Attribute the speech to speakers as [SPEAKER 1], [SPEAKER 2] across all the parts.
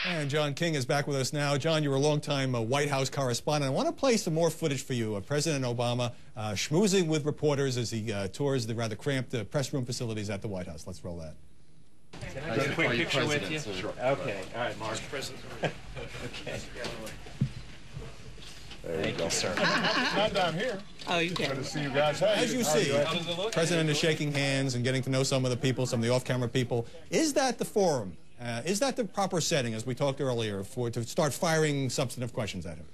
[SPEAKER 1] And John King is back with us now. John, you're a longtime White House correspondent. I want to play some more footage for you of President Obama schmoozing with reporters as he tours the rather cramped press room facilities at the White House. Let's roll that.
[SPEAKER 2] Can I get a quick picture with you?
[SPEAKER 3] Sure.
[SPEAKER 2] Okay. All right, Mark. Okay. Thank you, sir.
[SPEAKER 3] Not down here.
[SPEAKER 4] Oh, you can.
[SPEAKER 3] Good to see you guys. Hey,
[SPEAKER 1] As you see, the President is shaking hands and getting to know some of the people, some of the off-camera people. Is that the forum? Is that the proper setting, as we talked earlier, to start firing substantive questions at him?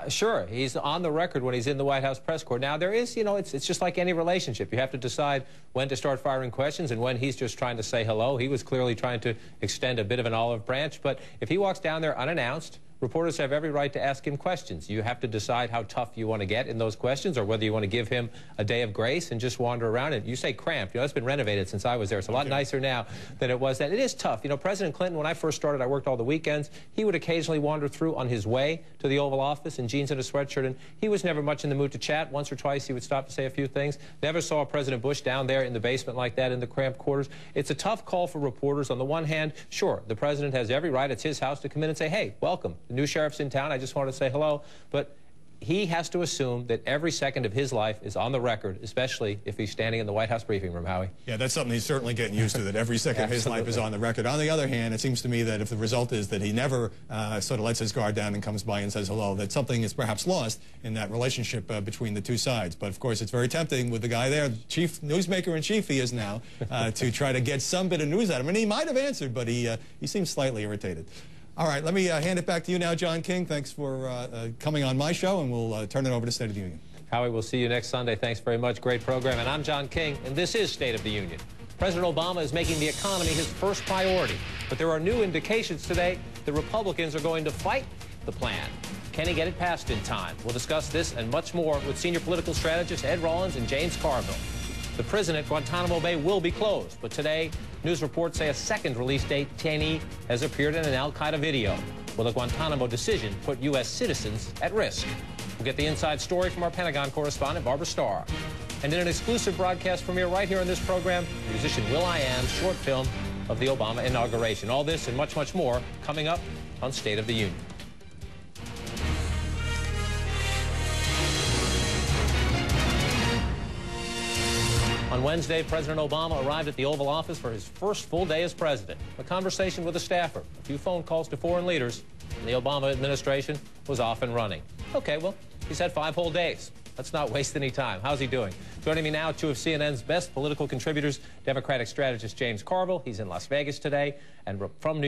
[SPEAKER 5] Sure. He's on the record when he's in the White House press corps. Now, there is, it's just like any relationship. You have to decide when to start firing questions and when he's just trying to say hello. He was clearly trying to extend a bit of an olive branch. But if he walks down there unannounced, reporters have every right to ask him questions. You have to decide how tough you want to get in those questions or whether you want to give him a day of grace and just wander around. And you say cramped. It's been renovated since I was there. It's a lot nicer now than it was then. It is tough. President Clinton, when I first started, I worked all the weekends. He would occasionally wander through on his way to the Oval Office in jeans and a sweatshirt, and he was never much in the mood to chat. Once or twice he would stop to say a few things. Never saw President Bush down there in the basement like that in the cramped quarters. It's a tough call for reporters. On the one hand, sure, the president has every right. It's his house to come in and say, hey, welcome. The new sheriff's in town. I just wanted to say hello. But he has to assume that every second of his life is on the record, especially if he's standing in the White House briefing room, Howie.
[SPEAKER 1] Yeah, that's something he's certainly getting used to, that every second of his life is on the record. On the other hand, it seems to me that if the result is that he never sort of lets his guard down and comes by and says hello, that something is perhaps lost in that relationship between the two sides. But, of course, it's very tempting with the guy there, chief newsmaker-in-chief he is now, to try to get some bit of news out of him. And he might have answered, but he seems slightly irritated. All right, let me hand it back to you now, John King. Thanks for coming on my show, and we'll turn it over to State of the Union.
[SPEAKER 5] Howie, we'll see you next Sunday. Thanks very much. Great program. And I'm John King, and this is State of the Union. President Obama is making the economy his first priority. But there are new indications today that Republicans are going to fight the plan. Can he get it passed in time? We'll discuss this and much more with senior political strategists Ed Rollins and James Carville. The prison at Guantanamo Bay will be closed, but today, news reports say a second release detainee has appeared in an al-Qaeda video. Will the Guantanamo decision put U.S. citizens at risk? We'll get the inside story from our Pentagon correspondent, Barbara Starr. And in an exclusive broadcast premiere right here on this program, musician will.i.am's short film of the Obama inauguration. All this and much, much more coming up on State of the Union. On Wednesday, President Obama arrived at the Oval Office for his first full day as president. A conversation with a staffer, a few phone calls to foreign leaders, and the Obama administration was off and running. Okay, well, he's had 5 whole days. Let's not waste any time. How's he doing? Joining me now, 2 of CNN's best political contributors, Democratic strategist James Carville. He's in Las Vegas today, and from New